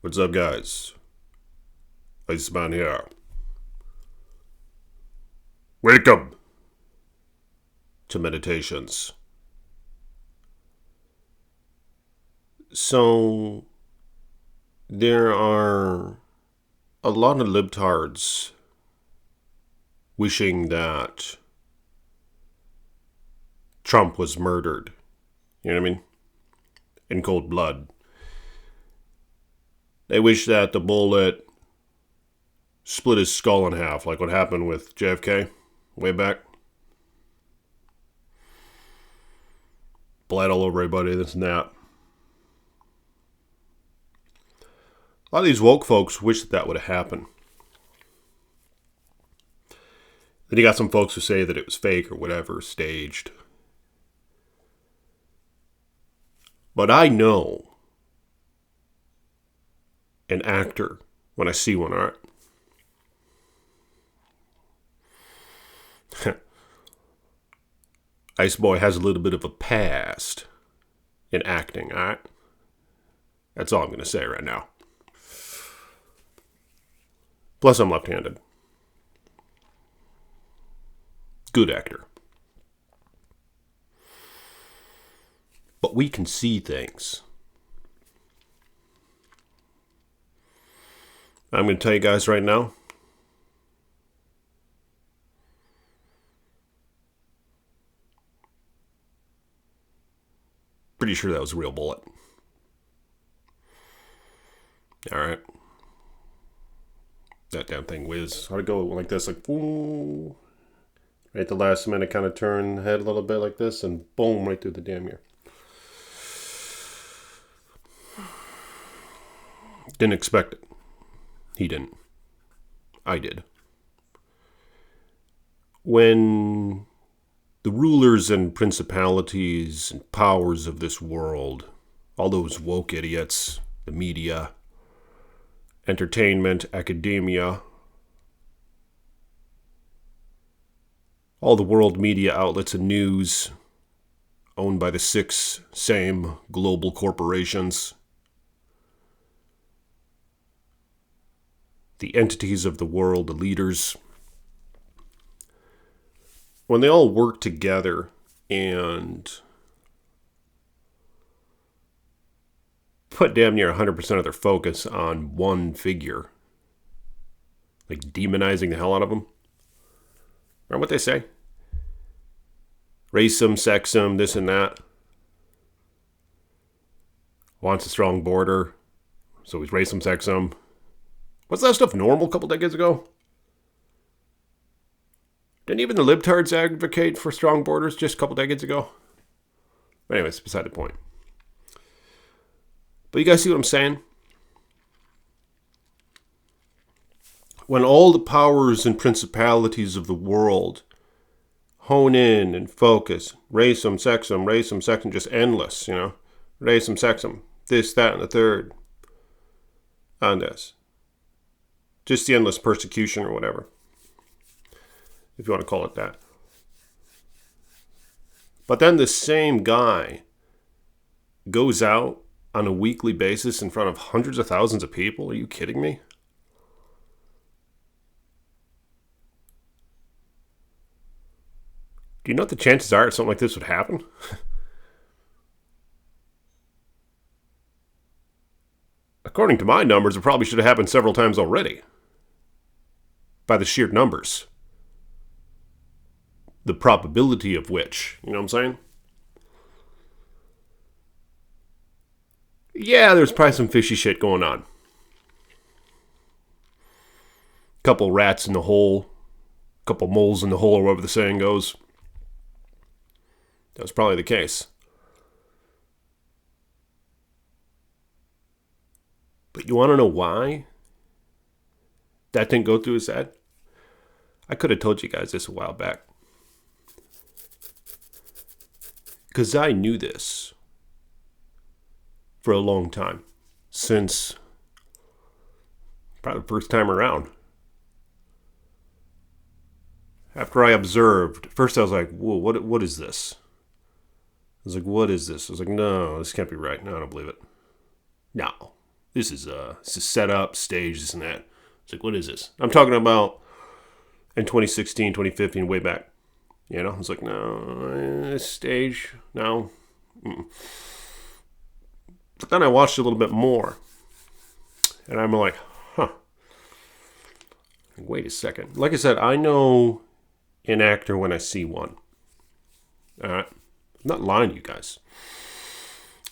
What's up, guys? Iceman here. Welcome to Meditations. So, there are a lot of libtards wishing that Trump was murdered. You know what I mean? In cold blood. They wish that the bullet split his skull in half, like what happened with JFK way back. Bled all over everybody, this and that. A lot of these woke folks wish that would have happened. Then you got some folks who say that it was fake or whatever, staged. But I know an actor when I see one, alright? Ice Boy has a little bit of a past in acting, alright? That's all I'm going to say right now. Plus, I'm left-handed. Good actor. But we can see things. I'm going to tell you guys right now. Pretty sure that was a real bullet. Alright. That damn thing whizzed. How'd it go like this? Like, ooh. Right at the last minute, kind of turn the head a little bit like this, and boom, right through the damn ear. Didn't expect it. He didn't. I did. When the rulers and principalities and powers of this world, all those woke idiots, the media, entertainment, academia, all the world media outlets and news owned by the six same global corporations, the entities of the world, the leaders, when they all work together and put damn near 100% of their focus on one figure, like demonizing the hell out of them. Remember what they say? Racism, sexism, this and that. Wants a strong border, so he's racism, sexism. Was that stuff normal a couple decades ago? Didn't even the libtards advocate for strong borders just a couple decades ago? But anyways, beside the point. But you guys see what I'm saying? When all the powers and principalities of the world hone in and focus, racism, sexism, just endless, you know? Racism, sexism, this, that, and the third. On this. Just the endless persecution or whatever. If you want to call it that. But then the same guy goes out on a weekly basis in front of hundreds of thousands of people. Are you kidding me? Do you know what the chances are that something like this would happen? According to my numbers, it probably should have happened several times already. By the sheer numbers. The probability of which, you know what I'm saying? Yeah, there's probably some fishy shit going on. Couple rats in the hole. Couple moles in the hole, or whatever the saying goes. That was probably the case. But you want to know why that didn't go through his head? I could have told you guys this a while back. Because I knew this for a long time. Since probably the first time around. After I observed, first I was like, whoa, what is this? I was like, what is this? I was like, no, this can't be right. No, I don't believe it. No. this is set up, staged, this and that. It's like, what is this? I'm talking about in 2016, 2015, way back. You know, it's like, no, this stage, no. But then I watched a little bit more. And I'm like, huh. Wait a second. Like I said, I know an actor when I see one. All right? I'm not lying to you guys.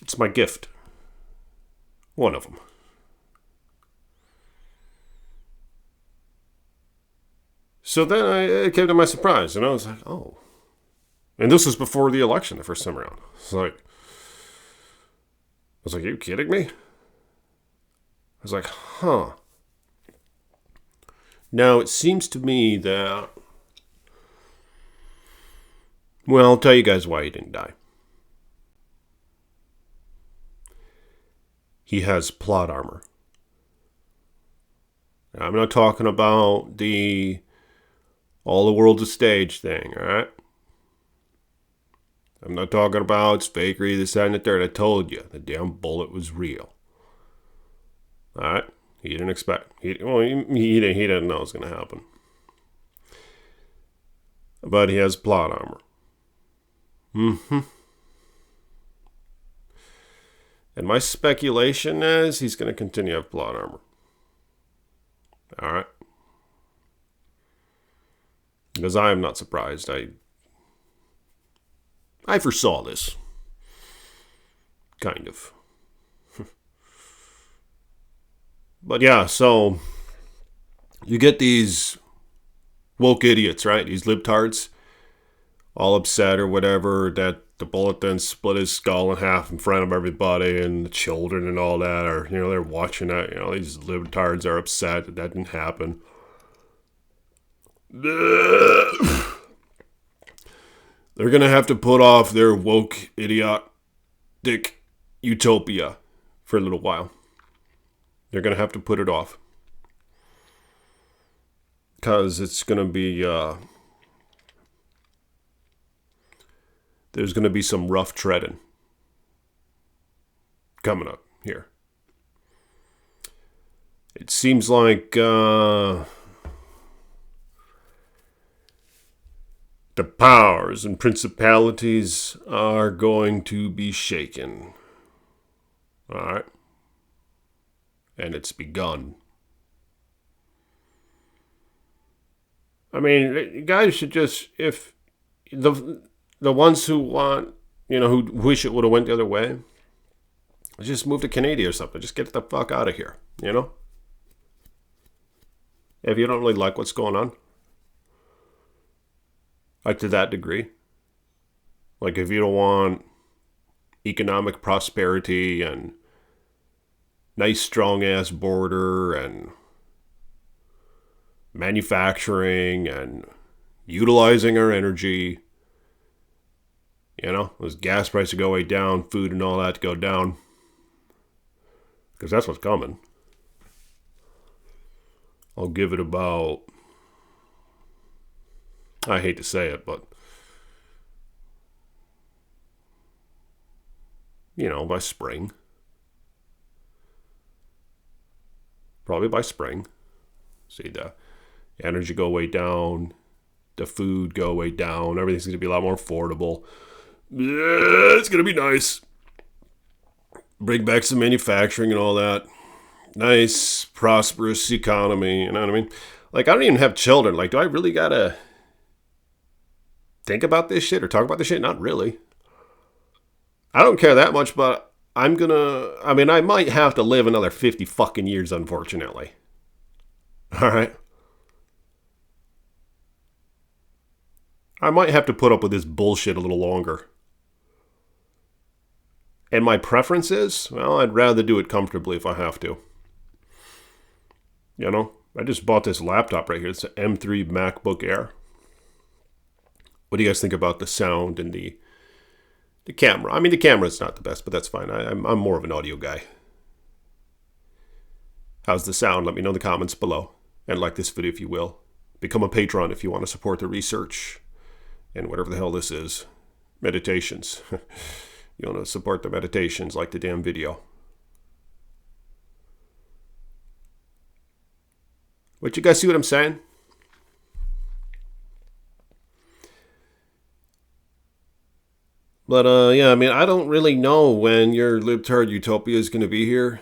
It's my gift. One of them. So then it came to my surprise, and I was like, oh. And this was before the election, the first time around. I was like, are you kidding me? I was like, huh. Now, it seems to me that... Well, I'll tell you guys why he didn't die. He has plot armor. Now, I'm not talking about the all the world's a stage thing, all right? I'm not talking about it's fakery, this, that, and the third. I told you, the damn bullet was real. All right? He didn't expect. He didn't know it was going to happen. But he has plot armor. And my speculation is he's going to continue to have plot armor. All right? Because I am not surprised. I foresaw this. Kind of. But yeah, so you get these woke idiots, right? These libtards, all upset or whatever, that the bullet then split his skull in half in front of everybody, and the children and all that are, they're watching that. These libtards are upset that didn't happen. They're going to have to put off their woke, idiotic utopia for a little while. They're going to have to put it off. Because it's going to be... there's going to be some rough treading coming up here. It seems like... the powers and principalities are going to be shaken. All right? And it's begun. I mean, you guys should just, if the ones who want, who wish it would have went the other way, just move to Canada or something. Just get the fuck out of here, If you don't really like what's going on. Like to that degree. Like if you don't want economic prosperity and nice strong ass border and manufacturing and utilizing our energy, those gas prices go way down, food and all that to go down. Because that's what's coming. I'll give it about... I hate to say it, but, by spring. Probably by spring. See the energy go way down, the food go way down, everything's going to be a lot more affordable. Yeah, it's going to be nice. Bring back some manufacturing and all that. Nice, prosperous economy, you know what I mean? Like, I don't even have children. Like, do I really got to... think about this shit or talk about this shit? Not really. I don't care that much, but I might have to live another 50 fucking years, unfortunately. All right? I might have to put up with this bullshit a little longer. And my preference is, well, I'd rather do it comfortably if I have to. I just bought this laptop right here. It's an M3 MacBook Air. What do you guys think about the sound and the camera? I mean, the camera's not the best, but that's fine. I'm more of an audio guy. How's the sound? Let me know in the comments below. And like this video if you will. Become a patron if you want to support the research and whatever the hell this is. Meditations. You want to support the meditations, like the damn video. But you guys see what I'm saying? But yeah, I mean, I don't really know when your libtard utopia is going to be here.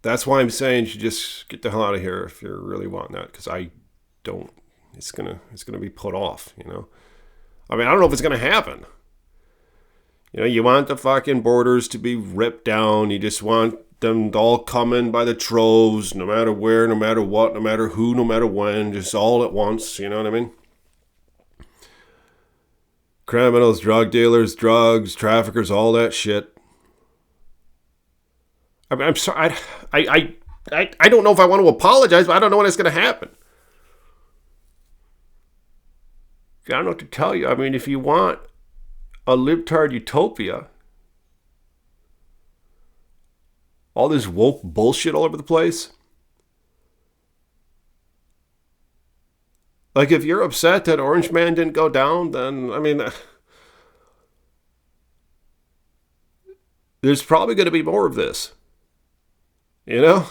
That's why I'm saying you should just get the hell out of here if you're really wanting that, because I don't. It's gonna be put off, you know. I mean, I don't know if it's gonna happen. You know, you want the fucking borders to be ripped down. You just want them all coming by the troves, no matter where, no matter what, no matter who, no matter when, just all at once. You know what I mean? Criminals, drug dealers, drugs, traffickers, all that shit. I mean, I'm sorry. I don't know if I want to apologize, but I don't know when it's going to happen. I don't know what to tell you. I mean, if you want a libtard utopia, all this woke bullshit all over the place. Like, if you're upset that Orange Man didn't go down, then, I mean, there's probably going to be more of this. You know?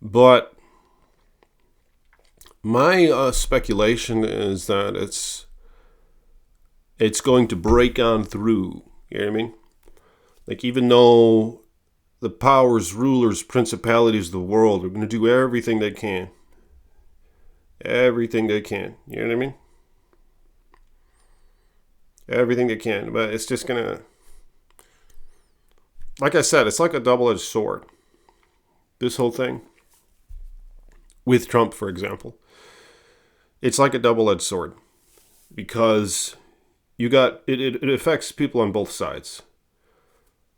But my speculation is that it's going to break on through. You know what I mean? Like, even though the powers, rulers, principalities of the world are going to do everything they can. Everything they can. You know what I mean? Everything they can. But it's just going to... Like I said, it's like a double-edged sword. This whole thing. With Trump, for example. It's like a double-edged sword. Because you got... It affects people on both sides.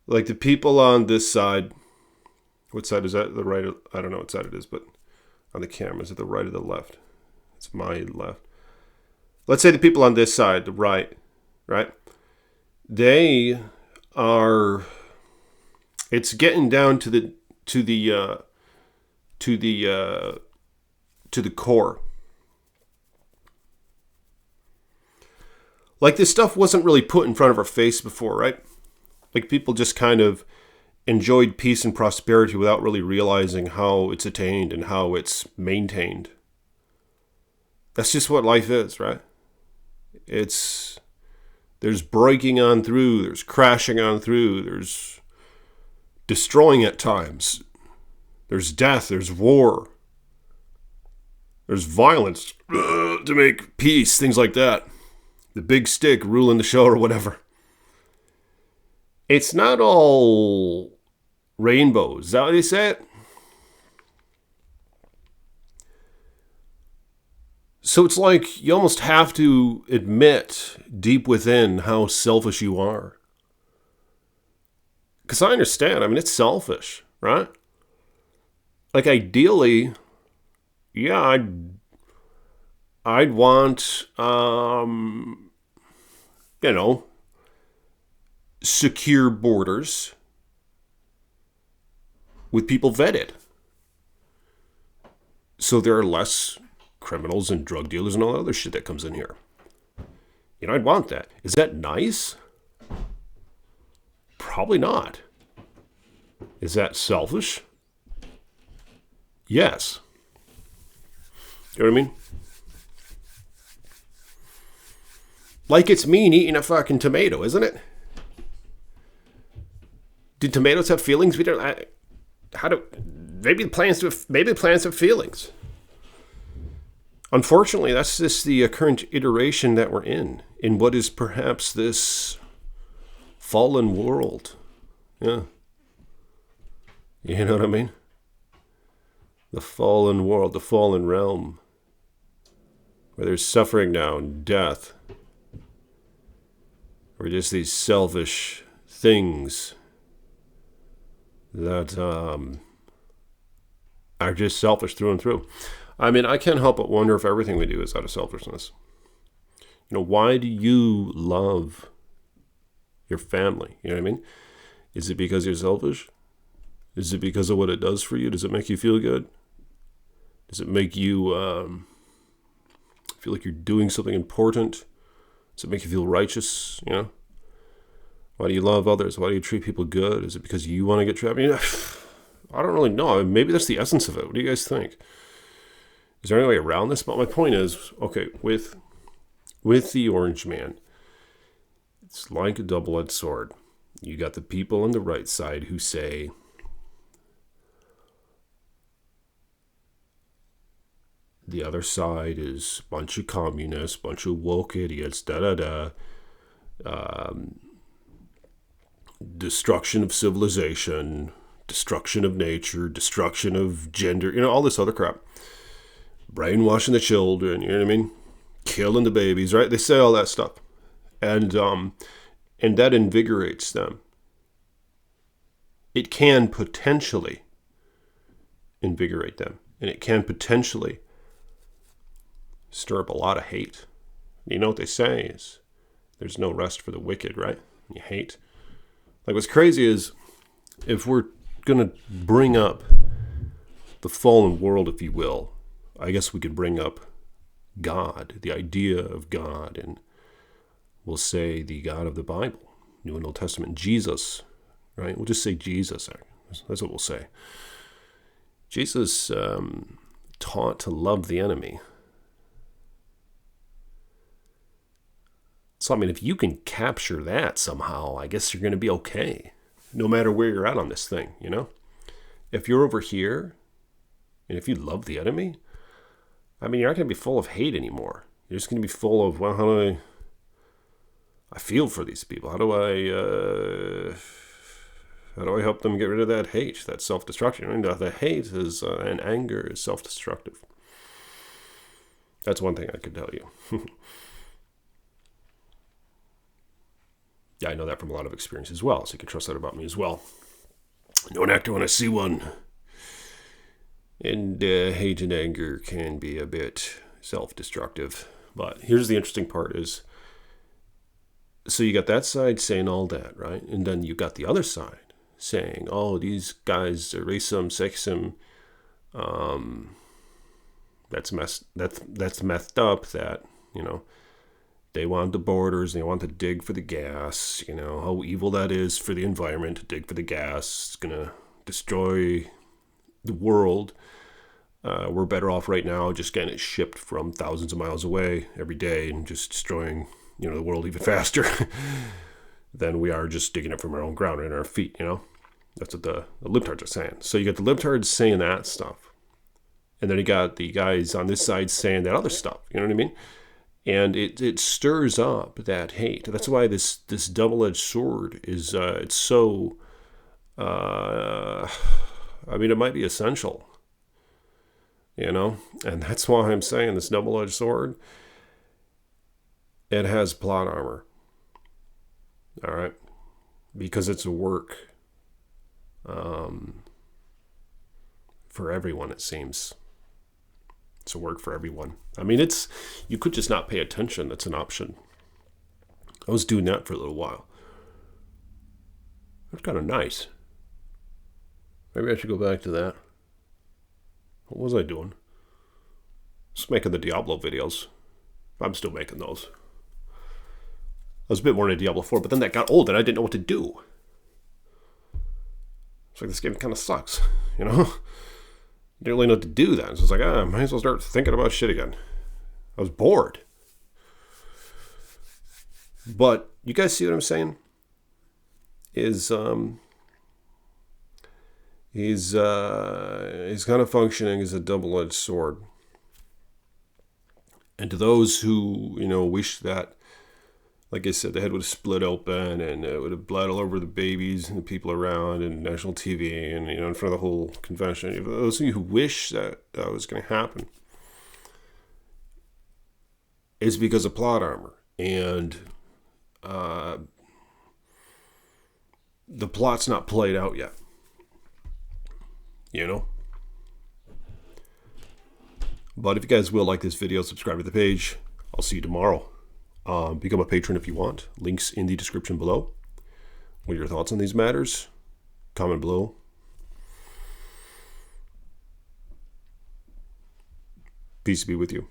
Like the people on this side, what side is that? The right? I don't know what side it is, but on the camera, is it the right or the left? It's my left. Let's say the people on this side, the right? They are. It's getting down to the core. Like, this stuff wasn't really put in front of our face before, right? Like, people just kind of enjoyed peace and prosperity without really realizing how it's attained and how it's maintained. That's just what life is, right? There's breaking on through, there's crashing on through, there's destroying at times. There's death, there's war. There's violence to make peace, things like that. The big stick ruling the show or whatever. It's not all rainbows. Is that how they say it? So it's like you almost have to admit deep within how selfish you are. Because I understand. I mean, it's selfish, right? Like, ideally, yeah, I'd want, secure borders with people vetted. So there are less criminals and drug dealers and all that other shit that comes in here. You know, I'd want that. Is that nice? Probably not. Is that selfish? Yes. You know what I mean? Like, it's mean eating a fucking tomato, isn't it? Do tomatoes have feelings? We don't. Maybe the plants have feelings. Unfortunately, that's just the current iteration that we're in what is perhaps this fallen world. Yeah. You know what I mean? The fallen world, the fallen realm, where there's suffering now and death, or just these selfish things that are just selfish through and through. I mean, I can't help but wonder if everything we do is out of selfishness. You know, why do you love your family? You know what I mean? Is it because you're selfish? Is it because of what it does for you? Does it make you feel good? Does it make you feel like you're doing something important? Does it make you feel righteous, you know? Why do you love others? Why do you treat people good? Is it because you want to get trapped? I mean, I don't really know. Maybe that's the essence of it. What do you guys think? Is there any way around this? But my point is, okay, with the Orange Man, it's like a double-edged sword. You got the people on the right side who say, the other side is a bunch of communists, bunch of woke idiots, destruction of civilization, destruction of nature, destruction of gender, all this other crap. Brainwashing the children, you know what I mean? Killing the babies, right? They say all that stuff. And that invigorates them. It can potentially invigorate them. And it can potentially stir up a lot of hate. You know what they say is, there's no rest for the wicked, right? You hate. Like, what's crazy is, if we're going to bring up the fallen world, if you will, I guess we could bring up God, the idea of God, and we'll say the God of the Bible, New and Old Testament, Jesus, right? We'll just say Jesus. That's what we'll say. Jesus taught to love the enemy. So, I mean, if you can capture that somehow, I guess you're going to be okay, no matter where you're at on this thing, If you're over here, and if you love the enemy, I mean, you're not going to be full of hate anymore. You're just going to be full of, well, how do I feel for these people? How do I help them get rid of that hate, that self-destruction? I mean, the hate is, and anger is self-destructive. That's one thing I can tell you. Yeah, I know that from a lot of experience as well, so you can trust that about me as well. I know an actor when I see one. And hate and anger can be a bit self-destructive. But here's the interesting part is, so you got that side saying all that, right? And then you got the other side saying, oh, these guys are racism, sexism. That's messed up that, they want the borders, they want to dig for the gas, how evil that is for the environment to dig for the gas. It's going to destroy the world. We're better off right now just getting it shipped from thousands of miles away every day and just destroying, the world even faster than we are just digging it from our own ground and our feet, That's what the libtards are saying. So you got the libtards saying that stuff. And then you got the guys on this side saying that other stuff, you know what I mean? And it stirs up that hate. That's why this double-edged sword is, it's so, it might be essential, And that's why I'm saying this double-edged sword, it has plot armor. All right? Because it's a work for everyone, it seems. It's a work for everyone. I mean, you could just not pay attention. That's an option. I was doing that for a little while. That's kind of nice. Maybe I should go back to that. What was I doing? Just making the Diablo videos. I'm still making those. I was a bit more into Diablo 4, but then that got old and I didn't know what to do. It's like, this game kind of sucks, Didn't really know what to do then. So it's like, I might as well start thinking about shit again. I was bored. But you guys see what I'm saying? He's kind of functioning as a double-edged sword. And to those who, wish that, like I said, the head would have split open and it would have bled all over the babies and the people around and national TV and, in front of the whole convention. Those of you who wish that was going to happen, it's because of plot armor. And the plot's not played out yet. But if you guys will like this video, subscribe to the page. I'll see you tomorrow. Become a patron if you want. Links in the description below. What are your thoughts on these matters? Comment below. Peace be with you.